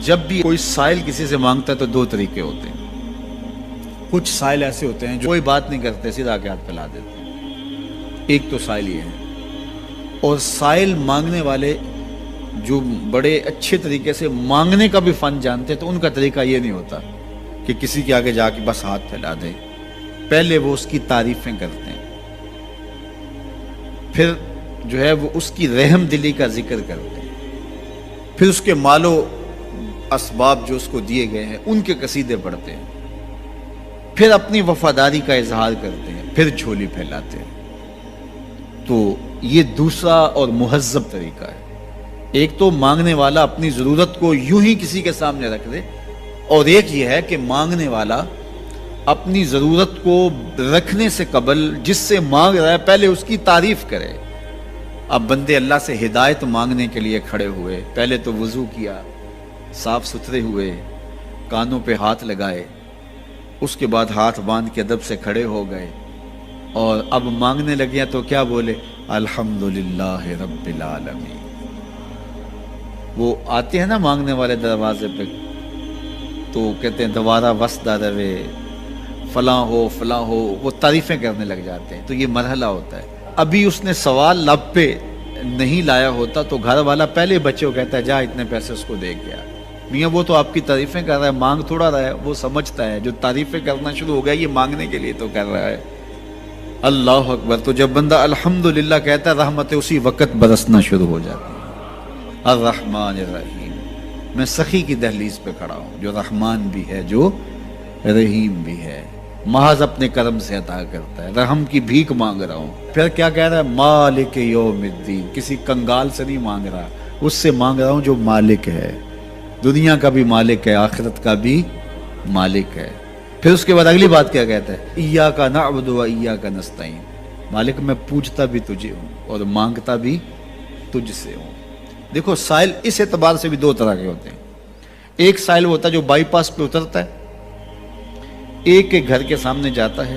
جب بھی کوئی سائل کسی سے مانگتا ہے تو دو طریقے ہوتے ہیں. کچھ سائل ایسے ہوتے ہیں جو کوئی بات نہیں کرتے، سیدھا کے ہاتھ پھیلا دیتے ہیں. ایک تو سائل یہ ہے. اور سائل مانگنے والے جو بڑے اچھے طریقے سے مانگنے کا بھی فن جانتے ہیں تو ان کا طریقہ یہ نہیں ہوتا کہ کسی کے آگے جا کے بس ہاتھ پھیلا دے. پہلے وہ اس کی تعریفیں کرتے ہیں، پھر جو ہے وہ اس کی رحم دلی کا ذکر کرتے ہیں، پھر اس کے مال و اسباب جو اس کو دیے گئے ہیں ان کے قصیدے پڑھتے ہیں، پھر اپنی وفاداری کا اظہار کرتے ہیں، پھر جھولی پھیلاتے ہیں. تو یہ دوسرا اور مہذب طریقہ ہے. ایک تو مانگنے والا اپنی ضرورت کو یوں ہی کسی کے سامنے رکھ دے، اور ایک یہ ہے کہ مانگنے والا اپنی ضرورت کو رکھنے سے قبل جس سے مانگ رہا ہے پہلے اس کی تعریف کرے. اب بندے اللہ سے ہدایت مانگنے کے لیے کھڑے ہوئے، پہلے تو وضو کیا، صاف ستھرے ہوئے، کانوں پہ ہاتھ لگائے، اس کے بعد ہاتھ باندھ کے ادب سے کھڑے ہو گئے، اور اب مانگنے لگے تو کیا بولے؟ الحمدللہ رب العالمین. وہ آتے ہیں نا مانگنے والے دروازے پہ تو کہتے ہیں دوبارہ وسدہ روے، فلاں ہو فلاں ہو، وہ تعریفیں کرنے لگ جاتے ہیں. تو یہ مرحلہ ہوتا ہے. ابھی اس نے سوال لب پہ نہیں لایا ہوتا تو گھر والا پہلے بچے کو کہتا ہے جا اتنے پیسے اس کو دے گیا. میاں وہ تو آپ کی تعریفیں کر رہا ہے، مانگ تھوڑا رہا ہے. وہ سمجھتا ہے جو تعریفیں کرنا شروع ہو گیا یہ مانگنے کے لیے تو کر رہا ہے. اللہ اکبر. تو جب بندہ الحمدللہ کہتا ہے رحمتیں اسی وقت برسنا شروع ہو جاتی ہیں. الرحمن الرحیم. میں سخی کی دہلیز پہ کھڑا ہوں جو رحمان بھی ہے جو رحیم بھی ہے، محض اپنے کرم سے عطا کرتا ہے. رحم کی بھیک مانگ رہا ہوں. پھر کیا کہہ رہا ہے؟ مالک یوم الدین. کسی کنگال سے نہیں مانگ رہا، اس سے مانگ رہا ہوں جو مالک ہے، دنیا کا بھی مالک ہے، آخرت کا بھی مالک ہے. پھر اس کے بعد اگلی بات کیا کہتا ہے؟ ایاک نعبد و ایاک نستعین. مالک میں پوچھتا بھی تجھے ہوں اور مانگتا بھی تجھ سے ہوں. دیکھو سائل اس اعتبار سے بھی دو طرح کے ہوتے ہیں. ایک سائل ہوتا ہے جو بائی پاس پہ اترتا ہے، ایک کے گھر کے سامنے جاتا ہے،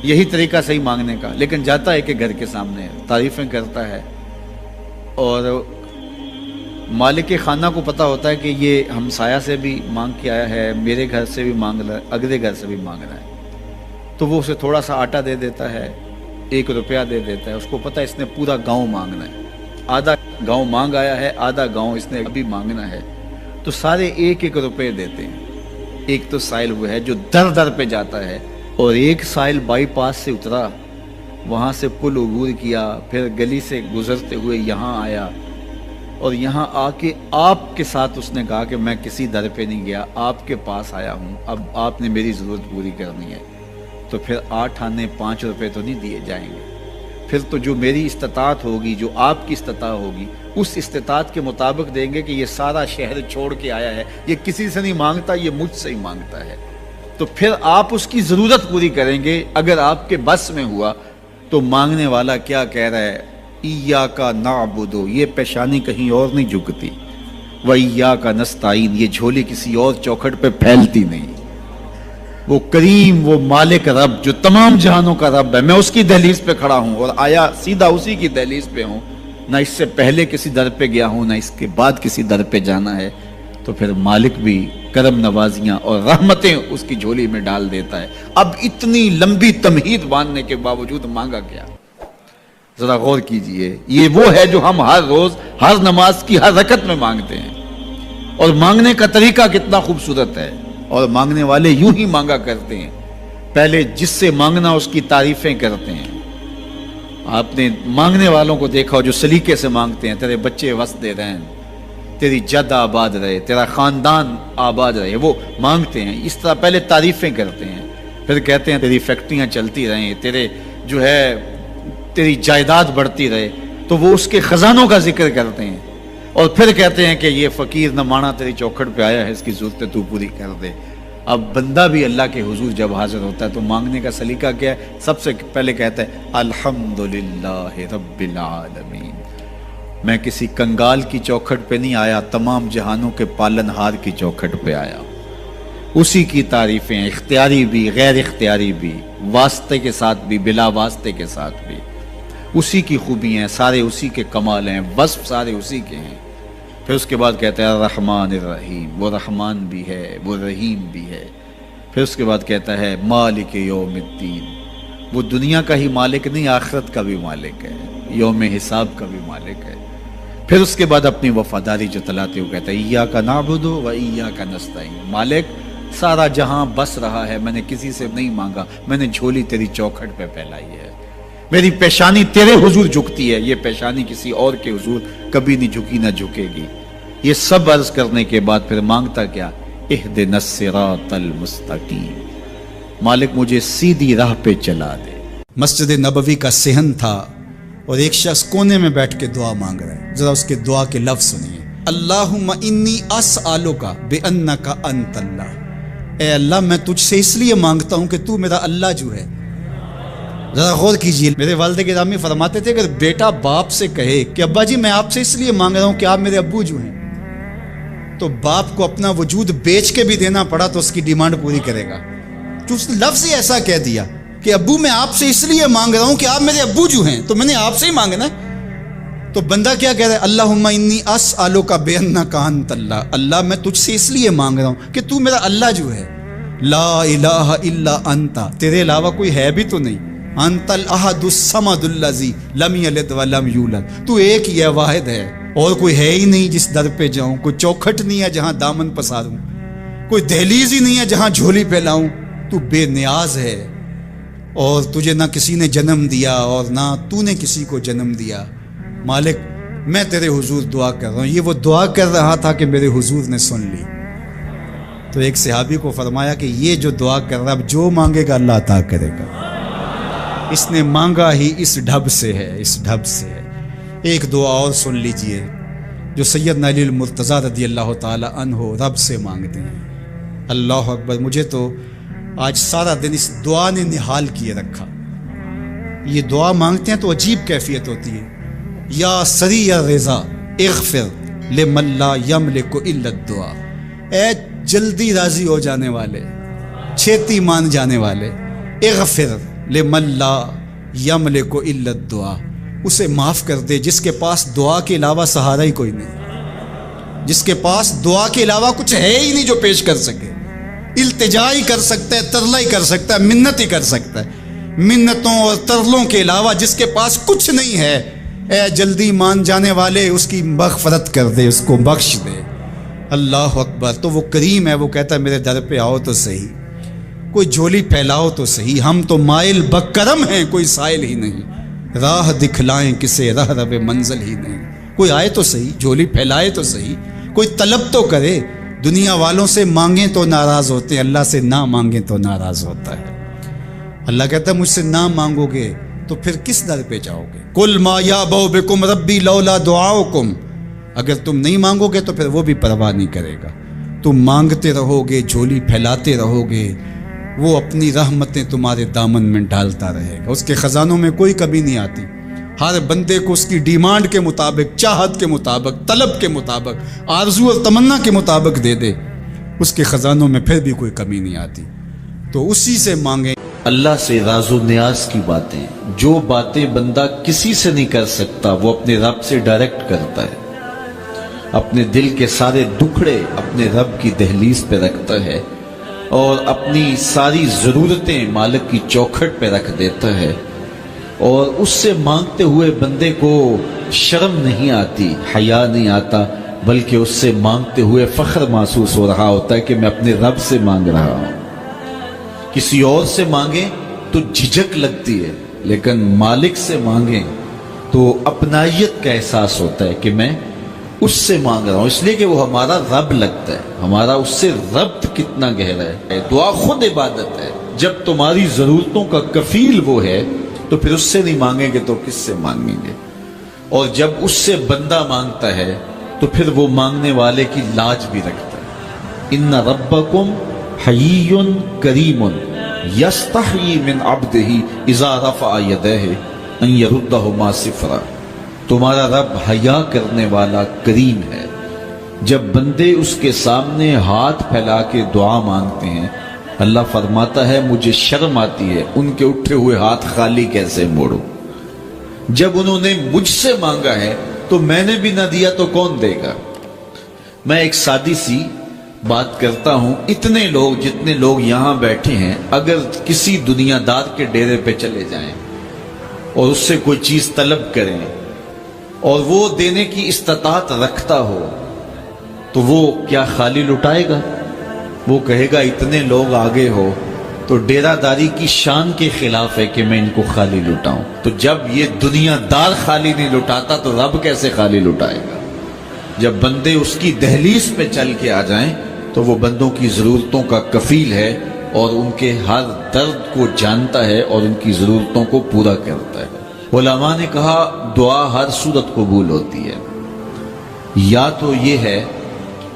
یہی طریقہ صحیح مانگنے کا، لیکن جاتا ہے کہ گھر کے سامنے تعریفیں کرتا ہے، اور مالک خانہ کو پتہ ہوتا ہے کہ یہ ہمسایہ سے بھی مانگ کے آیا ہے، میرے گھر سے بھی مانگ رہا ہے، اگلے گھر سے بھی مانگ رہا ہے. تو وہ اسے تھوڑا سا آٹا دے دیتا ہے، 1 روپیہ دے دیتا ہے. اس کو پتہ ہے اس نے پورا گاؤں مانگنا ہے، آدھا گاؤں مانگ آیا ہے، آدھا گاؤں اس نے ابھی مانگنا ہے. تو سارے 1-1 روپے دیتے ہیں. ایک تو سائل وہ ہے جو در در پہ جاتا ہے، اور ایک سائل بائی پاس سے اترا، وہاں سے پل عبور کیا، پھر گلی سے گزرتے ہوئے یہاں آیا، اور یہاں آ کے آپ کے ساتھ اس نے کہا کہ میں کسی در پہ نہیں گیا، آپ کے پاس آیا ہوں، اب آپ نے میری ضرورت پوری کرنی ہے. تو پھر 8 آنے 5 روپے تو نہیں دیے جائیں گے. پھر تو جو میری استطاعت ہوگی، جو آپ کی استطاعت ہوگی، اس استطاعت کے مطابق دیں گے کہ یہ سارا شہر چھوڑ کے آیا ہے، یہ کسی سے نہیں مانگتا، یہ مجھ سے ہی مانگتا ہے. تو پھر آپ اس کی ضرورت پوری کریں گے. اگر آپ کے بس میں ہوا تو مانگنے والا کیا کہہ رہا ہے؟ ایاک نعبد. یہ پیشانی کہیں اور نہیں جھکتی، وایاک نستعین. یہ جھولی کسی اور چوکھٹ پہ پھیلتی نہیں. وہ کریم، وہ مالک رب جو تمام جہانوں کا رب ہے، میں اس کی دہلیز پہ کھڑا ہوں اور آیا سیدھا اسی کی دہلیز پہ ہوں. نہ اس سے پہلے کسی در پہ گیا ہوں، نہ اس کے بعد کسی در پہ جانا ہے. تو پھر مالک بھی کرم نوازیاں اور رحمتیں اس کی جھولی میں ڈال دیتا ہے. اب اتنی لمبی تمہید باندھنے کے باوجود مانگا کیا؟ ذرا غور کیجئے. یہ وہ ہے جو ہم ہر روز ہر نماز کی ہر رکعت میں مانگتے ہیں، اور مانگنے کا طریقہ کتنا خوبصورت ہے. اور مانگنے والے یوں ہی مانگا کرتے ہیں. پہلے جس سے مانگنا اس کی تعریفیں کرتے ہیں. آپ نے مانگنے والوں کو دیکھا جو سلیقے سے مانگتے ہیں، تیرے بچے وسدے رہیں، تیری جد آباد رہے، تیرا خاندان آباد رہے. وہ مانگتے ہیں اس طرح، پہلے تعریفیں کرتے ہیں، پھر کہتے ہیں تیری فیکٹریاں چلتی رہیں، تیرے جو ہے تیری جائیداد بڑھتی رہے. تو وہ اس کے خزانوں کا ذکر کرتے ہیں، اور پھر کہتے ہیں کہ یہ فقیر نمانہ تیری چوکھٹ پہ آیا ہے، اس کی ضرورتیں تو پوری کر دے. اب بندہ بھی اللہ کے حضور جب حاضر ہوتا ہے تو مانگنے کا سلیقہ کیا ہے؟ سب سے پہلے کہتا ہے الحمدللہ رب العالمین. میں کسی کنگال کی چوکھٹ پہ نہیں آیا، تمام جہانوں کے پالن ہار کی چوکھٹ پہ آیا. اسی کی تعریفیں اختیاری بھی غیر اختیاری بھی، واسطے کے ساتھ بھی بلا واسطے کے ساتھ بھی. اسی کی خوبی ہیں، سارے اسی کے کمال ہیں، وصف سارے اسی کے ہیں. پھر اس کے بعد کہتا ہے الرحمن الرحیم، وہ رحمان بھی ہے وہ رحیم بھی ہے۔ پھر اس کے بعد کہتا ہے مالک یوم الدین، وہ دنیا کا ہی مالک نہیں، آخرت کا بھی مالک ہے، یوم حساب کا بھی مالک ہے۔ پھر اس کے بعد اپنی وفاداری جتلاتے ہوئے کہتا ہے ایاک نعبد و ایاک نستعین، مالک سارا جہاں بس رہا ہے، میں نے کسی سے نہیں مانگا، میں نے جھولی تیری چوکھٹ پہ پھیلائی ہے، میری پیشانی تیرے حضور جھکتی ہے، یہ پیشانی کسی اور کے حضور کبھی نہیں جھکی نہ جھکے گی۔ یہ سب عرض کرنے کے بعد پھر مانگتا کیا؟ اہدنا الصراط المستقیم، مالک مجھے سیدھی راہ پہ چلا دے۔ مسجد نبوی کا صحن تھا اور ایک شخص کونے میں بیٹھ کے دعا مانگ رہا ہے، ذرا اس کے دعا کے لفظ سنیے۔ اللہم انی اسألک بانک انت اللہ، اے اللہ میں تجھ سے اس لیے مانگتا ہوں کہ تو میرا اللہ جو ہے۔ ذرا غور کیجئے، میرے والد گرامی فرماتے تھے اگر بیٹا باپ سے کہے کہ ابا جی میں آپ سے اس لیے مانگ رہا ہوں کہ آپ میرے ابو جو ہیں، تو باپ کو اپنا وجود بیچ کے بھی دینا پڑا تو اس کی ڈیمانڈ پوری کرے گا، جو اس نے لفظ ہی ایسا کہہ دیا کہ ابو میں آپ سے اس لیے مانگ رہا ہوں کہ آپ میرے ابو جو ہیں، تو میں نے آپ سے ہی مانگنا ہے۔ تو بندہ کیا کہہ رہا ہے؟ اللہم انی اسألک بانک انت اللہ، اللہ میں تجھ سے اس لیے مانگ رہا ہوں کہ تو میرا اللہ جو ہے، لا الہ الا انت، تیرے علاوہ کوئی ہے بھی تو نہیں، انت الاحد الصمد الذی لم یلد ولم یولد، تو ایک ہی ہے، واحد ہے، اور کوئی ہے ہی نہیں جس در پہ جاؤں، کوئی چوکھٹ نہیں ہے جہاں دامن پساروں، کوئی دہلیز ہی نہیں ہے جہاں جھولی پھیلاؤں، تو بے نیاز ہے اور تجھے نہ کسی نے جنم دیا اور نہ تو نے کسی کو جنم دیا۔ مالک میں تیرے حضور دعا کر رہا ہوں۔ یہ وہ دعا کر رہا تھا کہ میرے حضور نے سن لی۔ تو ایک صحابی کو فرمایا کہ یہ جو دعا کر رہا ہے اب جو مانگے گا اللہ عطا کرے گا، اس نے مانگا ہی اس ڈھب سے ہے، اس ڈھب سے ہے۔ ایک دعا اور سن لیجئے جو سیدنا علی المرتضیٰ رضی اللہ تعالی عنہ رب سے مانگتے ہیں۔ اللہ اکبر، مجھے تو آج سارا دن اس دعا نے نحال کیے رکھا۔ یہ دعا مانگتے ہیں تو عجیب کیفیت ہوتی ہے۔ یا سریع الرضا اغفر لمن لا یملک الا الدعاء، اے جلدی راضی ہو جانے والے، چھیتی مان جانے والے، اغفر لمن لا یملک الا الدعاء، اسے معاف کر دے جس کے پاس دعا کے علاوہ سہارا ہی کوئی نہیں، جس کے پاس دعا کے علاوہ کچھ ہے ہی نہیں جو پیش کر سکے۔ التجا ہی کر سکتا ہے، ترلا ہی کر سکتا ہے، منت ہی کر سکتا ہے، منتوں اور ترلوں کے علاوہ جس کے پاس کچھ نہیں ہے، اے جلدی مان جانے والے اس کی مغفرت کر دے، اس کو بخش دے۔ اللہ اکبر۔ تو وہ کریم ہے، وہ کہتا ہے میرے در پہ آؤ تو صحیح، کوئی جھولی پھیلاؤ تو صحیح، ہم تو مائل بکرم ہیں، کوئی سائل ہی نہیں، راہ دکھلائیں کسے رہ رب منزل ہی نہیں، کوئی آئے تو صحیح، جھولی پھیلائے تو صحیح، کوئی طلب تو کرے۔ دنیا والوں سے مانگیں تو ناراض ہوتے ہیں، اللہ سے نہ مانگیں تو ناراض ہوتا ہے۔ اللہ کہتا ہے مجھ سے نہ مانگو گے تو پھر کس در پہ جاؤ گے؟ قل ما یعبؤ بکم ربی لولا دعاؤکم، اگر تم نہیں مانگو گے تو پھر وہ بھی پرواہ نہیں کرے گا، تم مانگتے رہو گے، جھولی پھیلاتے رہو گے، وہ اپنی رحمتیں تمہارے دامن میں ڈالتا رہے گا، اس کے خزانوں میں کوئی کمی نہیں آتی، ہر بندے کو اس کی ڈیمانڈ کے مطابق، چاہت کے مطابق، طلب کے مطابق، آرزو اور تمنا کے مطابق دے دے، اس کے خزانوں میں پھر بھی کوئی کمی نہیں آتی۔ تو اسی سے مانگیں۔ اللہ سے راز و نیاز کی باتیں، جو باتیں بندہ کسی سے نہیں کر سکتا وہ اپنے رب سے ڈائریکٹ کرتا ہے، اپنے دل کے سارے دکھڑے اپنے رب کی دہلیز پہ رکھتا ہے اور اپنی ساری ضرورتیں مالک کی چوکھٹ پہ رکھ دیتا ہے، اور اس سے مانگتے ہوئے بندے کو شرم نہیں آتی، حیا نہیں آتا، بلکہ اس سے مانگتے ہوئے فخر محسوس ہو رہا ہوتا ہے کہ میں اپنے رب سے مانگ رہا ہوں۔ کسی اور سے مانگیں تو جھجک لگتی ہے، لیکن مالک سے مانگیں تو اپنائیت کا احساس ہوتا ہے کہ میں اس سے مانگ رہا ہوں، اس لیے کہ وہ ہمارا رب لگتا ہے، ہمارا اس سے ربط کتنا گہرا ہے۔ دعا خود عبادت ہے، جب تمہاری ضرورتوں کا کفیل وہ ہے تو پھر اس سے نہیں مانگیں گے تو کس سے مانگیں گے؟ اور جب اس سے بندہ مانگتا ہے تو پھر وہ مانگنے والے کی لاج بھی رکھتا ہے۔ ان ربکم حیی کریم یستحیی من عبدہ اذا رفع یدیہ ان یردہما صفرا، تمہارا رب حیا کرنے والا کریم ہے، جب بندے اس کے سامنے ہاتھ پھیلا کے دعا مانگتے ہیں اللہ فرماتا ہے مجھے شرم آتی ہے ان کے اٹھے ہوئے ہاتھ خالی کیسے موڑوں، جب انہوں نے مجھ سے مانگا ہے تو میں نے بھی نہ دیا تو کون دے گا؟ میں ایک سادی سی بات کرتا ہوں، اتنے لوگ جتنے لوگ یہاں بیٹھے ہیں اگر کسی دنیا دار کے ڈیرے پہ چلے جائیں اور اس سے کوئی چیز طلب کریں اور وہ دینے کی استطاعت رکھتا ہو تو وہ کیا خالی لٹائے گا؟ وہ کہے گا اتنے لوگ آگے ہو تو ڈیرہ داری کی شان کے خلاف ہے کہ میں ان کو خالی لٹاؤں۔ تو جب یہ دنیا دار خالی نہیں لٹاتا تو رب کیسے خالی لٹائے گا؟ جب بندے اس کی دہلیز پہ چل کے آ جائیں تو وہ بندوں کی ضرورتوں کا کفیل ہے اور ان کے ہر درد کو جانتا ہے اور ان کی ضرورتوں کو پورا کرتا ہے۔ علماء نے کہا دعا ہر صورت قبول ہوتی ہے، یا تو یہ ہے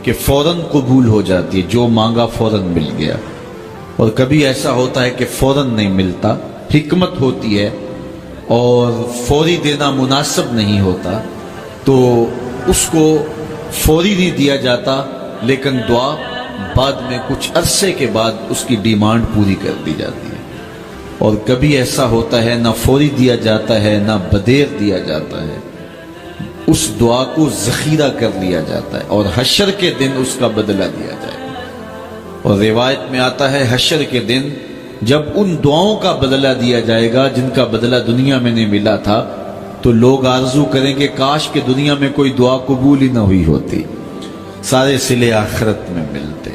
کہ فوراً قبول ہو جاتی ہے، جو مانگا فوراً مل گیا، اور کبھی ایسا ہوتا ہے کہ فوراً نہیں ملتا، حکمت ہوتی ہے اور فوری دینا مناسب نہیں ہوتا تو اس کو فوری نہیں دیا جاتا، لیکن دعا بعد میں کچھ عرصے کے بعد اس کی ڈیمانڈ پوری کر دی جاتی ہے۔ اور کبھی ایسا ہوتا ہے نہ فوری دیا جاتا ہے نہ بدیر دیا جاتا ہے، اس دعا کو ذخیرہ کر لیا جاتا ہے اور حشر کے دن اس کا بدلہ دیا جائے گا۔ اور روایت میں آتا ہے حشر کے دن جب ان دعاؤں کا بدلہ دیا جائے گا جن کا بدلہ دنیا میں نہیں ملا تھا تو لوگ آرزو کریں گے کاش کہ دنیا میں کوئی دعا قبول ہی نہ ہوئی ہوتی، سارے صلے آخرت میں ملتے۔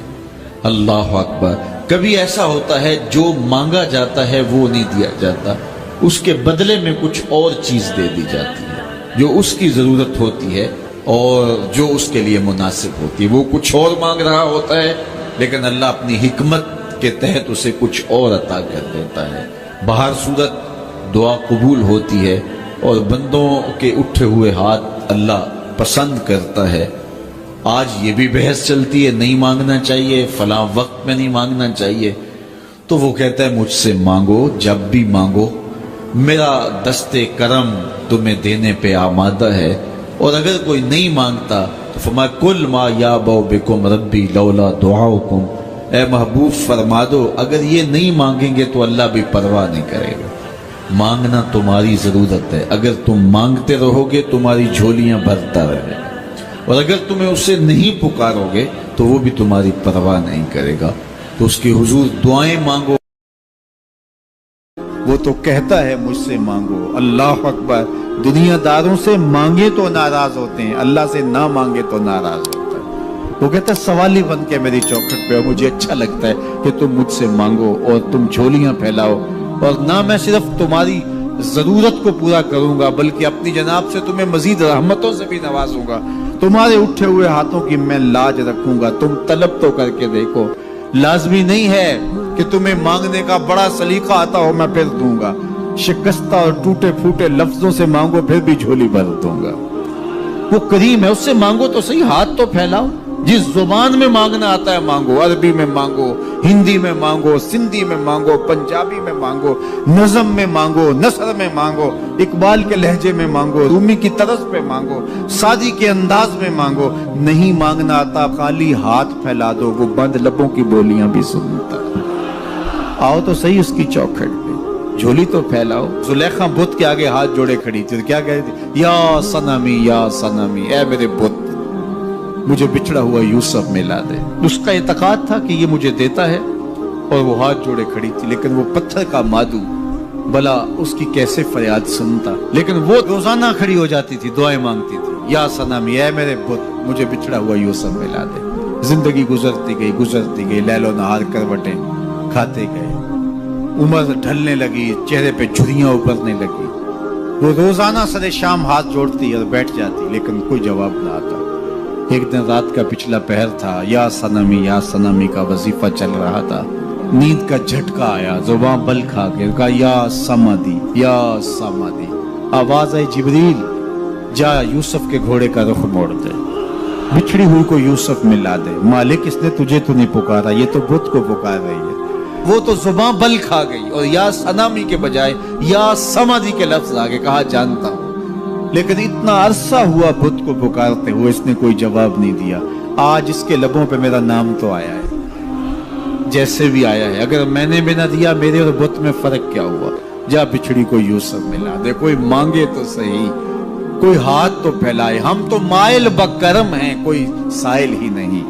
اللہ اکبر۔ کبھی ایسا ہوتا ہے جو مانگا جاتا ہے وہ نہیں دیا جاتا، اس کے بدلے میں کچھ اور چیز دے دی جاتی ہے جو اس کی ضرورت ہوتی ہے اور جو اس کے لیے مناسب ہوتی ہے۔ وہ کچھ اور مانگ رہا ہوتا ہے لیکن اللہ اپنی حکمت کے تحت اسے کچھ اور عطا کر دیتا ہے۔ بہر صورت دعا قبول ہوتی ہے اور بندوں کے اٹھے ہوئے ہاتھ اللہ پسند کرتا ہے۔ آج یہ بھی بحث چلتی ہے نہیں مانگنا چاہیے، فلاں وقت میں نہیں مانگنا چاہیے، تو وہ کہتا ہے مجھ سے مانگو جب بھی مانگو، میرا دست کرم تمہیں دینے پہ آمادہ ہے۔ اور اگر کوئی نہیں مانگتا تو فرمایا کل ما یابو بکم ربی لولا دعاؤکم، اے محبوب فرما دو اگر یہ نہیں مانگیں گے تو اللہ بھی پرواہ نہیں کرے گا۔ مانگنا تمہاری ضرورت ہے، اگر تم مانگتے رہو گے تمہاری جھولیاں بھرتا رہے گا، اور اگر تمہیں اسے نہیں پکارو گے تو وہ بھی تمہاری پرواہ نہیں کرے گا۔ تو اس کے حضور دعائیں مانگو، وہ تو کہتا ہے مجھ سے مانگو۔ اللہ اکبر۔ دنیا داروں سے مانگے تو ناراض ہوتے ہیں، اللہ سے نہ مانگے تو ناراض ہوتا ہے۔ وہ کہتا ہے سوالی بن کے میری چوکھٹ پہ، مجھے اچھا لگتا ہے کہ تم مجھ سے مانگو اور تم جھولیاں پھیلاؤ، اور نہ میں صرف تمہاری ضرورت کو پورا کروں گا بلکہ اپنی جناب سے تمہیں مزید رحمتوں سے بھی نوازوں گا۔ تمہارے اٹھے ہوئے ہاتھوں کی میں لاج رکھوں گا، تم طلب تو کر کے دیکھو۔ لازمی نہیں ہے کہ تمہیں مانگنے کا بڑا سلیقہ آتا ہو میں پھر دوں گا، شکستہ اور ٹوٹے پھوٹے لفظوں سے مانگو پھر بھی جھولی بھر دوں گا۔ وہ کریم ہے، اس سے مانگو تو صحیح، ہاتھ تو پھیلاؤ۔ جس زبان میں مانگنا آتا ہے مانگو، عربی میں مانگو، ہندی میں مانگو، سندھی میں مانگو، پنجابی میں مانگو، نظم میں مانگو، نثر میں مانگو، اقبال کے لہجے میں مانگو، رومی کی طرز پہ مانگو، سادی کے انداز میں مانگو۔ نہیں مانگنا آتا خالی ہاتھ پھیلا دو، وہ بند لبوں کی بولیاں بھی سنتا ہے۔ آؤ تو صحیح اس کی چوکھٹ پہ، جھولی تو پھیلاؤ۔ زلیخا بت کے آگے ہاتھ جوڑے کھڑی تھی، کیا کہتی تھی؟ یا صنمی یا صنمی، اے میرے بت مجھے بچھڑا ہوا یوسف ملا دے۔ اس کا اعتقاد تھا کہ یہ مجھے دیتا ہے، اور وہ ہاتھ جوڑے کھڑی تھی، لیکن وہ پتھر کا مادو بلا اس کی کیسے فریاد سنتا۔ لیکن وہ روزانہ کھڑی ہو جاتی تھی، دعائیں مانگتی تھی، یا صنمی اے میرے بت مجھے بچھڑا ہوا یوسف ملا دے۔ زندگی گزرتی گئی، لیل و نہار کروٹیں کھاتے گئے، عمر ڈھلنے لگی، چہرے پہ جھریاں ابھرنے لگی۔ وہ روزانہ سر شام ہاتھ جوڑتی اور بیٹھ جاتی، لیکن کوئی جواب نہ آتا۔ ایک دن رات کا پچھلا پہر تھا، یا صنمی کا وظیفہ چل رہا تھا، نیند کا جھٹکا آیا، زبان بل کھا کے کہا یا سمادی یا سمادی۔ آواز آئی جبریل جا یوسف کے گھوڑے کا رخ موڑ دے، بچھڑی ہوئی کو یوسف ملا دے۔ مالک اس نے تجھے تو نہیں پکارا، یہ تو بت کو پکار رہی ہے۔ وہ تو زبان بل کھا گئی اور یا صنمی کے بجائے یا سمادی کے لفظ آگے کہا جانتا ہوں، لیکن اتنا عرصہ ہوا بت کو پکارتے ہوئے اس نے کوئی جواب نہیں دیا۔ آج اس کے لبوں پہ میرا نام تو آیا ہے، جیسے بھی آیا ہے، اگر میں نے بھی نہ دیا میرے اور بت میں فرق کیا ہوا؟ جا بچھڑی کو یوسف ملا دے۔ کوئی مانگے تو صحیح، کوئی ہاتھ تو پھیلائے. ہم تو مائل بکرم ہیں, کوئی سائل ہی نہیں.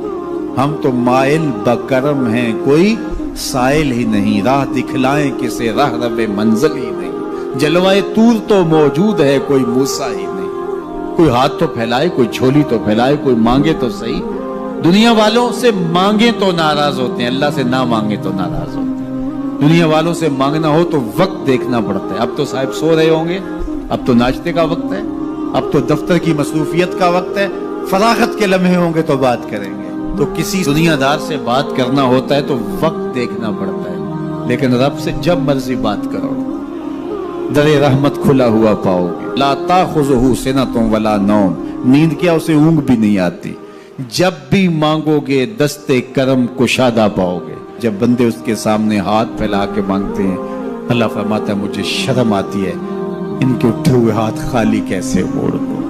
ہم تو مائل بکرم ہیں, کوئی سائل ہی نہیں. راہ دکھلائیں کسے, راہ رب منزل ہی نہیں. جلوائے طور تو موجود ہے, کوئی موسیٰ ہی نہیں. کوئی ہاتھ تو پھیلائے, کوئی جھولی تو پھیلائے, کوئی مانگے تو صحیح. دنیا والوں سے مانگے تو ناراض ہوتے ہیں, اللہ سے نہ مانگے تو ناراض ہوتے ہیں. دنیا والوں سے مانگنا ہو تو وقت دیکھنا پڑتا ہے. اب تو صاحب سو رہے ہوں گے, اب تو ناشتے کا وقت ہے, اب تو دفتر کی مصروفیت کا وقت ہے, فراغت کے لمحے ہوں گے تو بات کریں گے. تو کسی دنیا دار سے بات کرنا ہوتا ہے تو وقت دیکھنا پڑتا ہے. لیکن رب سے جب مرضی بات کرو, در رحمت کھلا ہوا پاؤ گے. لا تاخذہ سنۃ ولا نوم, نیند کیا اسے اونگ بھی نہیں آتی. جب بھی مانگو گے دستے کرم کشادہ پاؤ گے. جب بندے اس کے سامنے ہاتھ پھیلا کے مانگتے ہیں, اللہ فرماتا ہے مجھے شرم آتی ہے, ان کے اٹھے ہوئے ہاتھ خالی کیسے موڑ دوں.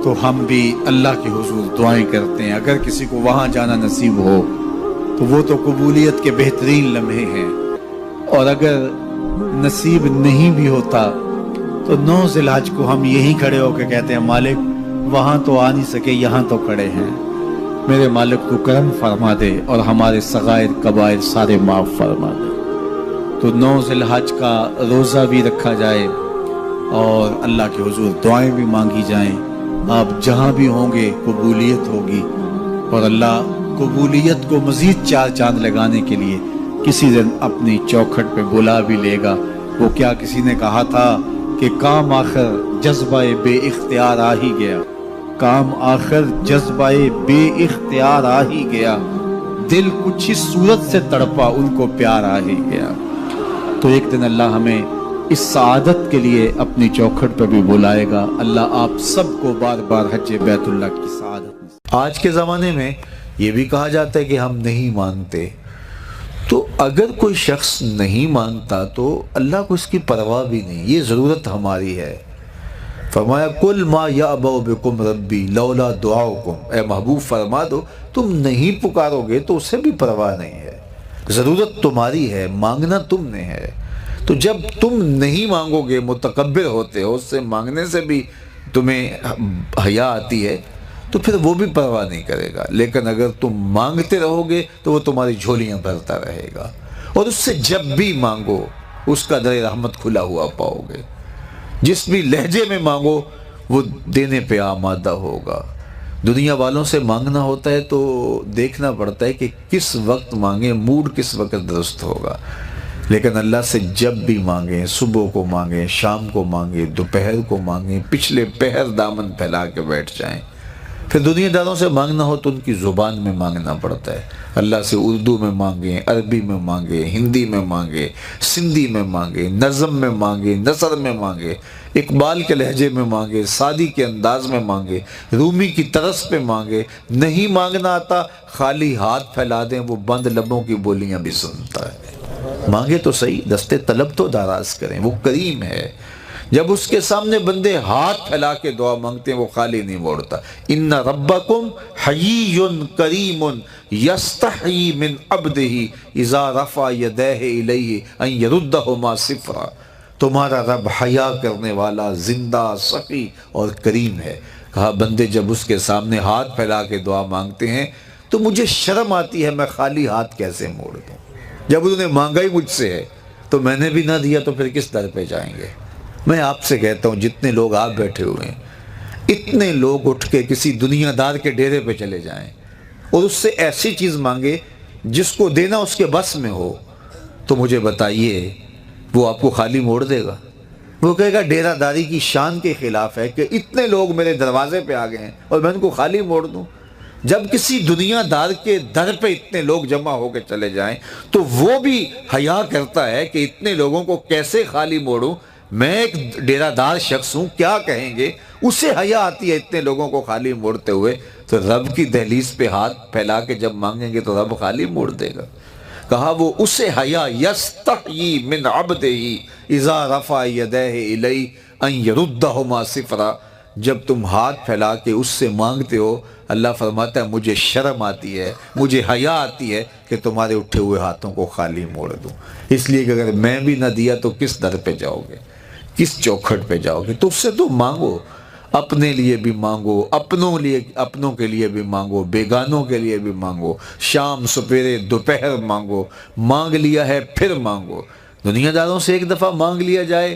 تو ہم بھی اللہ کے حضور دعائیں کرتے ہیں. اگر کسی کو وہاں جانا نصیب ہو تو وہ تو قبولیت کے بہترین لمحے ہیں, اور اگر نصیب نہیں بھی ہوتا تو 9 ذی الحج کو ہم یہیں کھڑے ہو کے کہتے ہیں مالک وہاں تو آ نہیں سکے, یہاں تو کھڑے ہیں, میرے مالک تو کرم فرما دے اور ہمارے صغائر کبائر سارے معاف فرما دے. تو 9 ذی الحج کا روزہ بھی رکھا جائے اور اللہ کے حضور دعائیں بھی مانگی جائیں. آپ جہاں بھی ہوں گے قبولیت ہوگی, اور اللہ قبولیت کو مزید 4 چاند لگانے کے لیے کسی دن اپنی چوکھٹ پہ بلا بھی لے گا. وہ کیا کسی نے کہا تھا کہ کام آخر جذبہ بے اختیار آ ہی گیا, کام آخر جذبہ بے اختیار آ ہی گیا, دل کچھ اس صورت سے تڑپا ان کو پیار آ ہی گیا. تو ایک دن اللہ ہمیں اس سعادت کے لیے اپنی چوکھٹ پہ بھی بلائے گا. اللہ آپ سب کو بار بار حج بیت اللہ کی سعادت. آج کے زمانے میں یہ بھی کہا جاتا ہے کہ ہم نہیں مانگتے. تو اگر کوئی شخص نہیں مانگتا تو اللہ کو اس کی پرواہ بھی نہیں, یہ ضرورت ہماری ہے. فرمایا کل ما یعبأ بکم ربی لولا دعاؤکم, اے محبوب فرما دو تم نہیں پکارو گے تو اسے بھی پرواہ نہیں ہے. ضرورت تمہاری ہے, مانگنا تم نے ہے. تو جب تم نہیں مانگو گے, متکبر ہوتے ہو, اس سے مانگنے سے بھی تمہیں حیا آتی ہے, تو پھر وہ بھی پرواہ نہیں کرے گا. لیکن اگر تم مانگتے رہو گے تو وہ تمہاری جھولیاں بھرتا رہے گا, اور اس سے جب بھی مانگو اس کا در رحمت کھلا ہوا پاؤ گے. جس بھی لہجے میں مانگو وہ دینے پہ آمادہ ہوگا. دنیا والوں سے مانگنا ہوتا ہے تو دیکھنا پڑتا ہے کہ کس وقت مانگیں, موڈ کس وقت درست ہوگا. لیکن اللہ سے جب بھی مانگیں, صبح کو مانگیں, شام کو مانگیں, دوپہر کو مانگیں, پچھلے پہر دامن پھیلا کے بیٹھ جائیں. پھر دنیا داروں سے مانگنا ہو تو ان کی زبان میں مانگنا پڑتا ہے. اللہ سے اردو میں مانگیں, عربی میں مانگیں, ہندی میں مانگیں, سندھی میں مانگیں, نظم میں مانگیں, نثر میں مانگیں, اقبال کے لہجے میں مانگیں, سعدی کے انداز میں مانگیں, رومی کی طرز پہ مانگیں. نہیں مانگنا آتا خالی ہاتھ پھیلا دیں, وہ بند لبوں کی بولیاں بھی سنتا ہے. مانگے تو صحیح, دستے طلب تو دراز کریں, وہ کریم ہے. جب اس کے سامنے بندے ہاتھ پھیلا کے دعا مانگتے ہیں وہ خالی نہیں موڑتا. ان ربکم حیی کریم یستحیی من عبدہ اذا رفع یدیہ الیہ ان یردہما صفرا. تمہارا رب حیا کرنے والا, زندہ, سخی اور کریم ہے. کہا بندے جب اس کے سامنے ہاتھ پھیلا کے دعا مانگتے ہیں تو مجھے شرم آتی ہے, میں خالی ہاتھ کیسے موڑ دوں. جب انہوں نے مانگا ہی مجھ سے ہے تو میں نے بھی نہ دیا تو پھر کس در پہ جائیں گے. میں آپ سے کہتا ہوں جتنے لوگ آپ بیٹھے ہوئے ہیں, اتنے لوگ اٹھ کے کسی دنیا دار کے ڈیرے پہ چلے جائیں اور اس سے ایسی چیز مانگے جس کو دینا اس کے بس میں ہو, تو مجھے بتائیے وہ آپ کو خالی موڑ دے گا؟ وہ کہے گا ڈیرہ داری کی شان کے خلاف ہے کہ اتنے لوگ میرے دروازے پہ آ گئے ہیں اور میں ان کو خالی موڑ دوں. جب کسی دنیا دار کے در پہ اتنے لوگ جمع ہو کے چلے جائیں تو وہ بھی حیا کرتا ہے کہ اتنے لوگوں کو کیسے خالی موڑوں, میں ایک ڈیرہ دار شخص ہوں, کیا کہیں گے. اسے حیا آتی ہے اتنے لوگوں کو خالی موڑتے ہوئے. تو رب کی دہلیز پہ ہاتھ پھیلا کے جب مانگیں گے تو رب خالی موڑ دے گا. کہا وہ اسے حیا یستحیی من عبدہ اذا رفع یدیہ الیہ ان یردہما صفرا. جب تم ہاتھ پھیلا کے اس سے مانگتے ہو, اللہ فرماتا ہے مجھے شرم آتی ہے, مجھے حیا آتی ہے کہ تمہارے اٹھے ہوئے ہاتھوں کو خالی موڑ دوں. اس لیے کہ اگر میں بھی نہ دیا تو کس در پہ جاؤ گے, کس چوکھٹ پہ جاؤ گے. تو اس سے تو مانگو. اپنے لیے بھی مانگو، اپنوں کے لیے بھی مانگو، بیگانوں کے لیے بھی مانگو، شام سپیرے دوپہر مانگو، مانگ لیا ہے پھر مانگو۔ دنیا داروں سے ایک دفعہ مانگ لیا جائے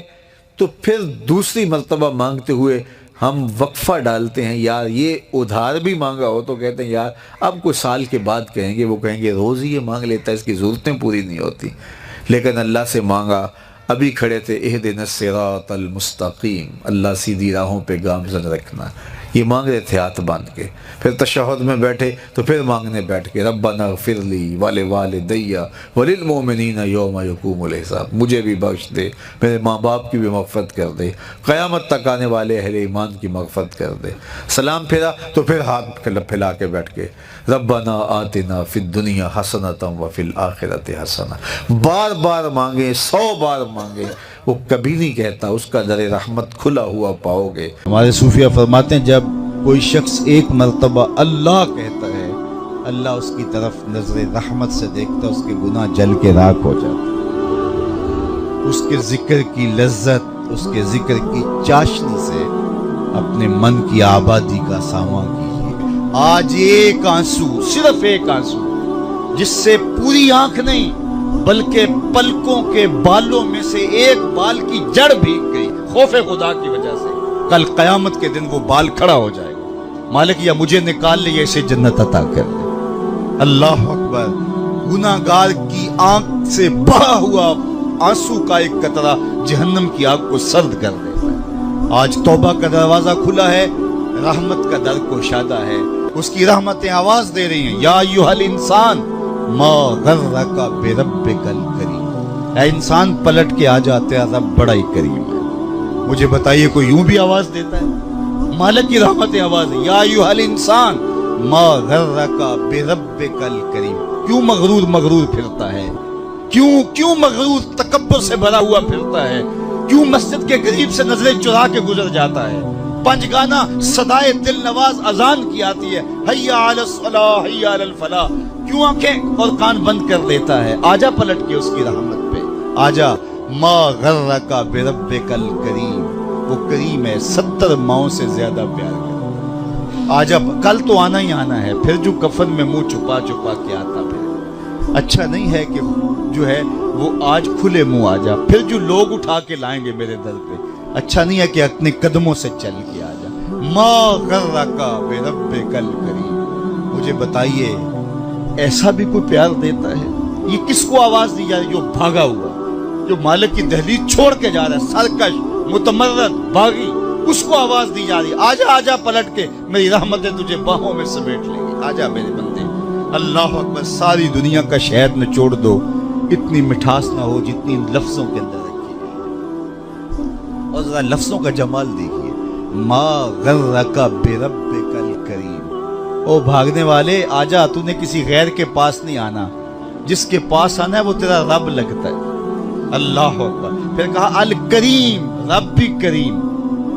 تو پھر دوسری مرتبہ مانگتے ہوئے ہم وقفہ ڈالتے ہیں، یار یہ ادھار بھی مانگا ہو تو کہتے ہیں یار اب کچھ سال کے بعد کہیں گے، وہ کہیں گے روز ہی یہ مانگ لیتا ہے، اس کی ضرورتیں پوری نہیں ہوتی۔ لیکن اللہ سے مانگا، ابھی کھڑے تھے اہدنا الصراط المستقیم، اللہ سیدھی راہوں پہ گامزن رکھنا، یہ مانگ رہے تھے ہاتھ باندھ کے۔ پھر تشہد میں بیٹھے تو پھر مانگنے بیٹھ کے ربنا اغفر لی ولوالدی وللمؤمنین یوم یقوم الحساب، مجھے بھی بخش دے، میرے ماں باپ کی بھی مغفرت کر دے، قیامت تک آنے والے اہل ایمان کی مغفرت کر دے۔ سلام پھیرا تو پھر ہاتھ پھیلا کے بیٹھ کے ربنا آتنا فی الدنیا حسنۃ وفی الآخرۃ حسنہ، بار بار مانگے، 100 بار مانگے، وہ کبھی نہیں کہتا اس کا در رحمت کھلا ہوا پاؤ گے۔ ہمارے صوفیہ فرماتے ہیں جب کوئی شخص ایک مرتبہ اللہ کہتا ہے، اللہ اس کی طرف نظر رحمت سے دیکھتا ہے، اس کے گناہ جل کے راکھ ہو جاتے ہیں۔ اس کے ذکر کی لذت، اس کے ذکر کی چاشنی سے اپنے من کی آبادی کا سامان کیجیے۔ آج ایک آنسو، صرف ایک آنسو، جس سے پوری آنکھ نہیں بلکہ پلکوں کے بالوں میں سے ایک بال کی جڑ بھیگ گئی خوف خدا کی وجہ سے، کل قیامت کے دن وہ بال کھڑا ہو جائے گا، مالک یا مجھے نکال لے یا اسے جنت عطا کر دے۔ اللہ اکبر، گناہگار کی آنکھ سے بہا ہوا آنسو کا ایک قطرہ جہنم کی آگ کو سرد کر دیتا ہے۔ آج توبہ کا دروازہ کھلا ہے، رحمت کا در گشادہ ہے، اس کی رحمتیں آواز دے رہی ہیں، یا ایھا الانسان ما غرک بربک الکریم، اے انسان پلٹ کے آ جاتے ہیں، رب بڑا ہی کریم ہے۔ مجھے بتائیے کوئی یوں بھی آواز دیتا ہے؟ مالک کی رحمتیں آواز ہے، یا ایھا الانسان ما غرک بربک الکریم۔ کیوں مغرور پھرتا ہے؟ کیوں مغرور تکبر سے بھرا ہوا پھرتا ہے؟ کیوں مسجد کے قریب سے نظریں چرا کے گزر جاتا ہے؟ پنجگانہ صدائے دل نواز اذان کی آتی ہے، حی علی الصلاح حی علی الفلاح، کیوں آنکھیں اور کان بند کر لیتا ہے؟ آجا پلٹ کے اس کی رحمت پہ، آجا۔ ما غرک بربک الکریم، وہ کریم ہے، 70 ماؤں سے زیادہ پیار کرتا۔ آجا، کل تو آنا ہی آنا ہے، پھر جو کفن میں منہ چھپا کے آتا پھر اچھا نہیں ہے کہ جو ہے وہ آج کھلے منہ آجا، پھر جو لوگ اٹھا کے لائیں گے میرے در پہ، اچھا نہیں ہے کہ اپنے قدموں سے چل کے آجا۔ ما غرک بربک الکریم، مجھے بتائیے ایسا بھی کوئی پیار دیتا ہے؟ یہ کس کو آواز دی جا رہی؟ جو بھاگا ہوا، جو مالک کی دہلیز چھوڑ کے جا رہا ہے، سرکش، متمرد، باغی، اس کو آواز دی جا رہی ہے، آجا پلٹ کے، میری رحمتیں تجھے باہوں میں سمیٹ لیں گی، آجا میرے بندے۔ اللہ اکبر، ساری دنیا کا شہد نچوڑ دو، اتنی مٹھاس نہ ہو جتنی لفظوں کے اندر رکھی گئی۔ اور ذرا لفظوں کا جمال دیکھیے، ما غرک بربک الکریم، او بھاگنے والے آجا، تو نے کسی غیر کے پاس نہیں آنا، جس کے پاس آنا ہے وہ تیرا رب لگتا ہے۔ اللہ اکبر، پھر کہا الکریم، رب بھی کریم،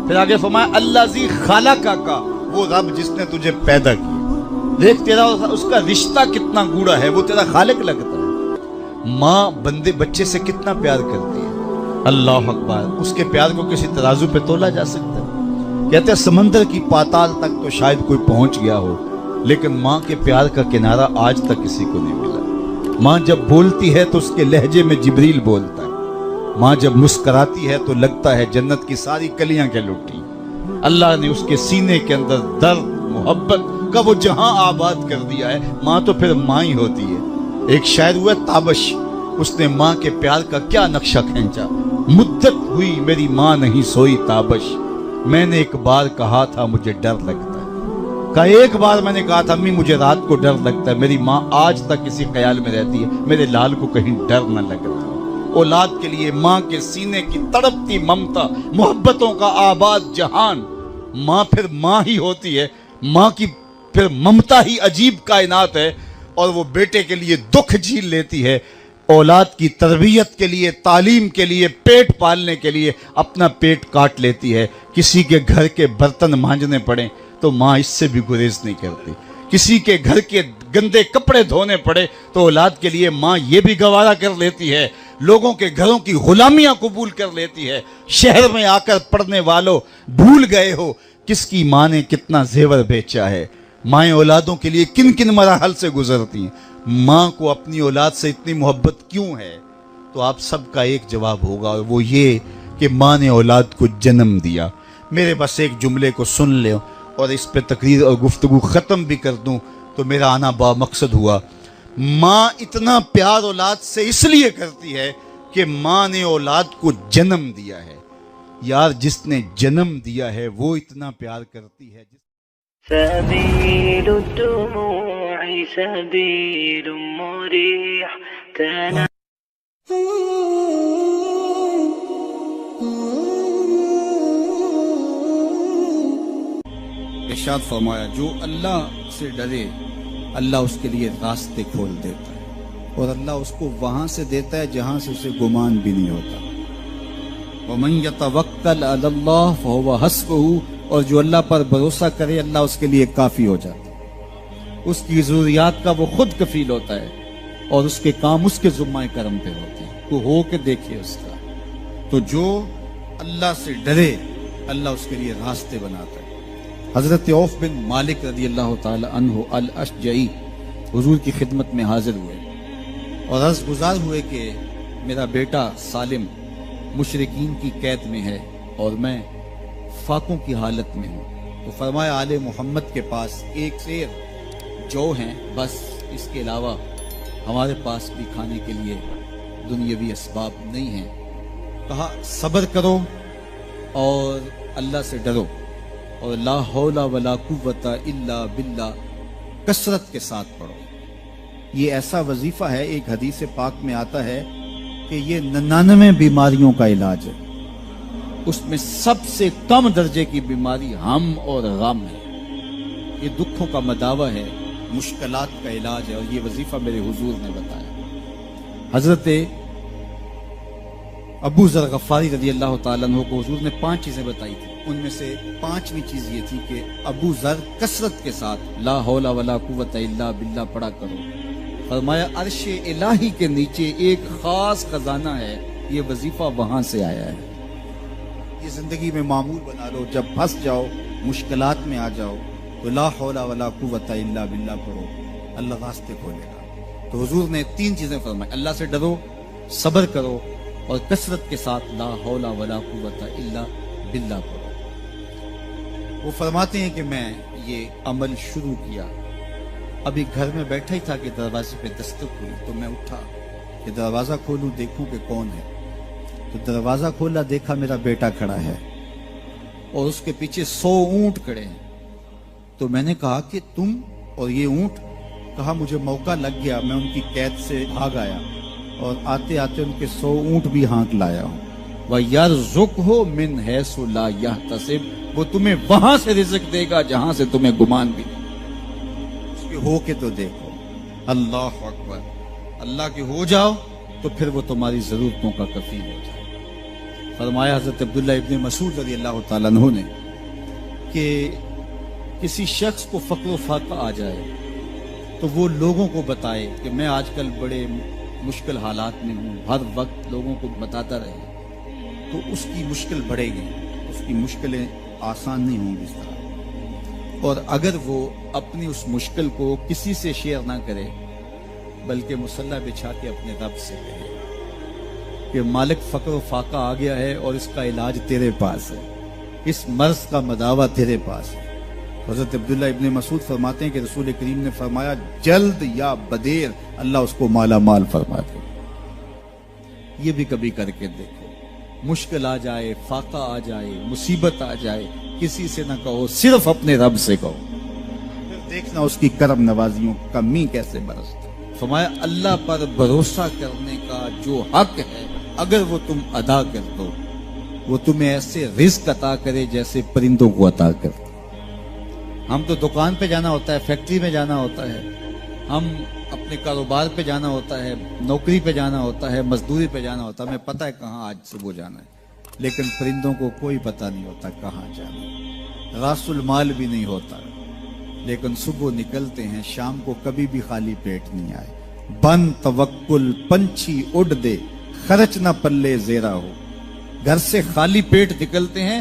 پھر آگے فرمایا الذی خلقک کا، وہ رب جس نے تجھے پیدا کیا۔ دیکھ تیرا اس کا رشتہ کتنا گوڑا ہے، وہ تیرا خالق لگتا ہے۔ ماں بچے سے کتنا پیار کرتی ہے، اللہ اکبر، اس کے پیار کو کسی ترازو پہ تولا جا سکتا ہے؟ کہتے ہیں سمندر کی پاتال تک تو شاید کوئی پہنچ گیا ہو، لیکن ماں کے پیار کا کنارہ آج تک کسی کو نہیں ملا۔ ماں جب بولتی ہے تو اس کے لہجے میں جبریل بولتا ہے، ماں جب مسکراتی ہے تو لگتا ہے جنت کی ساری کلیاں کے لٹی۔ اللہ نے اس کے سینے کے اندر درد محبت کا وہ جہاں آباد کر دیا ہے۔ ماں تو پھر ماں ہی ہوتی ہے۔ ایک شاعر ہوا تابش، اس نے ماں کے پیار کا کیا نقشہ کھینچا، مدت ہوئی میری ماں نہیں سوئی تابش، میں نے ایک بار کہا تھا مجھے ڈر لگتا ہے، کہا ایک بار میں نے کہا تھا امی مجھے رات کو ڈر لگتا ہے، میری ماں آج تک اسی خیال میں رہتی ہے میرے لال کو کہیں ڈر نہ لگ رہا۔ اولاد کے لیے ماں کے سینے کی تڑپتی ممتا، محبتوں کا آباد جہان، ماں پھر ماں ہی ہوتی ہے، ماں کی پھر ممتا ہی عجیب کائنات ہے، اور وہ بیٹے کے لیے دکھ جھیل لیتی ہے، اولاد کی تربیت کے لیے، تعلیم کے لیے، پیٹ پالنے کے لیے اپنا پیٹ کاٹ لیتی ہے۔ کسی کے گھر کے برتن مانجنے پڑیں تو ماں اس سے بھی گریز نہیں کرتی، کسی کے گھر کے گندے کپڑے دھونے پڑے تو اولاد کے لیے ماں یہ بھی گوارا کر لیتی ہے، لوگوں کے گھروں کی غلامیاں قبول کر لیتی ہے۔ شہر میں آ کر پڑھنے والوں بھول گئے ہو کس کی ماں نے کتنا زیور بیچا ہے، مائیں اولادوں کے لیے کن کن مراحل سے گزرتی ہیں، ماں کو اپنی اولاد سے اتنی محبت کیوں ہے؟ تو آپ سب کا ایک جواب ہوگا، اور وہ یہ کہ ماں نے اولاد کو جنم دیا۔ میرے بس ایک جملے کو سن لیں اور اس پہ تقریر اور گفتگو ختم بھی کر دوں تو میرا آنا با مقصد ہوا۔ ماں اتنا پیار اولاد سے اس لیے کرتی ہے کہ ماں نے اولاد کو جنم دیا ہے۔ یار جس نے جنم دیا ہے وہ اتنا پیار کرتی ہے۔ سبيل الدموع سبيل مريح ارشاد فرمایا جو اللہ سے ڈرے اللہ اس کے لیے راستے کھول دیتا ہے، اور اللہ اس کو وہاں سے دیتا ہے جہاں سے اسے گمان بھی نہیں ہوتا۔ وَمَن يَتَوَكَّلْ عَلَى اللَّهِ فَهُوَ حَسْبُهُ، اور جو اللہ پر بھروسہ کرے اللہ اس کے لیے کافی ہو جاتا ہے، اس کی ضروریات کا وہ خود کفیل ہوتا ہے، اور اس کے کام اس کے ذمہ کرم پہ ہوتے ہیں، تو ہو کے دیکھے اس کا۔ تو جو اللہ سے ڈرے اللہ اس کے لیے راستے بناتا ہے۔ حضرت عوف بن مالک رضی اللہ تعالی عنہ الاشجعی حضور کی خدمت میں حاضر ہوئے اور عرض گزار ہوئے کہ میرا بیٹا سالم مشرکین کی قید میں ہے اور میں فاقوں کی حالت میں ہوں۔ تو فرمایا آل محمد کے پاس ایک سیر جو ہیں، بس اس کے علاوہ ہمارے پاس بھی کھانے کے لیے دنیاوی اسباب نہیں ہیں۔ کہا صبر کرو اور اللہ سے ڈرو، اور لا حول ولا قوت الا باللہ کثرت کے ساتھ پڑھو۔ یہ ایسا وظیفہ ہے، ایک حدیث پاک میں آتا ہے کہ یہ 99 بیماریوں کا علاج ہے، اس میں سب سے کم درجے کی بیماری ہم اور غم ہے۔ یہ دکھوں کا مداوع ہے، مشکلات کا علاج ہے، اور یہ وظیفہ میرے حضور نے بتایا۔ حضرت ابو ذر غفاری رضی اللہ تعالیٰ عنہ کو حضور نے 5 چیزیں بتائی تھی، ان میں سے 5ویں چیز یہ تھی کہ ابو ذر کثرت کے ساتھ لا حول ولا قوت الا باللہ پڑھا کرو۔ فرمایا عرش الہی کے نیچے ایک خاص خزانہ ہے، یہ وظیفہ وہاں سے آیا ہے۔ یہ زندگی میں معمول بنا لو، جب پھنس جاؤ مشکلات میں آ جاؤ تو لا حول ولا قوت الا باللہ پڑھو، اللہ راستے کھولے گا۔ تو حضور نے 3 چیزیں فرمائی، اللہ سے ڈرو، صبر کرو، اور کثرت کے ساتھ لا حول ولا قوت الا باللہ پڑھو۔ وہ فرماتے ہیں کہ میں یہ عمل شروع کیا، ابھی گھر میں بیٹھا ہی تھا کہ دروازے پہ دستک ہوئی، تو میں اٹھا کہ دروازہ کھولوں دیکھوں کہ کون ہے۔ تو دروازہ کھولا، دیکھا میرا بیٹا کھڑا ہے اور اس کے پیچھے 100 اونٹ کھڑے ہیں۔ تو میں نے کہا کہ تم اور یہ اونٹ؟ کہا مجھے موقع لگ گیا، میں ان کی قید سے بھاگ آیا اور آتے آتے ان کے 100 اونٹ بھی ہانک لایا ہوں۔ وَيَرْزُقْهُ مِنْ حَيْثُ لَا يَحْتَسِبُ، وہ تمہیں وہاں سے رزق دے گا جہاں سے تمہیں گمان بھی نہیں۔ اس کے ہو کے تو دیکھو، اللہ اکبر، اللہ کے ہو جاؤ تو پھر وہ تمہاری ضرورتوں کا کفیل ہو جائے۔ فرمایا حضرت عبداللہ ابن مسعود رضی اللہ تعالیٰ عنہ نے کہ کسی شخص کو فقر و فاقہ آ جائے تو وہ لوگوں کو بتائے کہ میں آج کل بڑے مشکل حالات میں ہوں، ہر وقت لوگوں کو بتاتا رہے تو اس کی مشکل بڑھے گی، اس کی مشکلیں آسان نہیں ہوں گی اس طرح۔ اور اگر وہ اپنی اس مشکل کو کسی سے شیئر نہ کرے بلکہ مصلی بچھا کے اپنے رب سے کہے کہ مالک فقر و فاقہ آ گیا ہے اور اس کا علاج تیرے پاس ہے، اس مرض کا مداوع تیرے پاس ہے۔ حضرت عبداللہ ابن مسعود فرماتے ہیں کہ رسول کریم نے فرمایا جلد یا بدیر اللہ اس کو مالا مال فرما دے۔ یہ بھی کبھی کر کے دیکھو، مشکل آ جائے، فاقہ آ جائے، مصیبت آ جائے، کسی سے نہ کہو، صرف اپنے رب سے کہو، پھر دیکھنا اس کی کرم نوازیوں کا می کیسے برستا۔ فرمایا اللہ پر بھروسہ کرنے کا جو حق ہے اگر وہ تم ادا کر دو، وہ تمہیں ایسے رزق عطا کرے جیسے پرندوں کو عطا کرتا۔ ہم تو دکان پہ جانا ہوتا ہے، فیکٹری میں جانا ہوتا ہے، ہم اپنے کاروبار پہ جانا ہوتا ہے، نوکری پہ جانا ہوتا ہے، مزدوری پہ جانا ہوتا ہے، ہمیں پتہ ہے کہاں آج صبح جانا ہے، لیکن پرندوں کو کوئی پتہ نہیں ہوتا کہاں جانا ہے، راس المال بھی نہیں ہوتا، لیکن صبح نکلتے ہیں، شام کو کبھی بھی خالی پیٹ نہیں آئے۔ بن توکل پنچھی اڑ دے، خرچ نہ پلے زیرا ہو۔ گھر سے خالی پیٹ نکلتے ہیں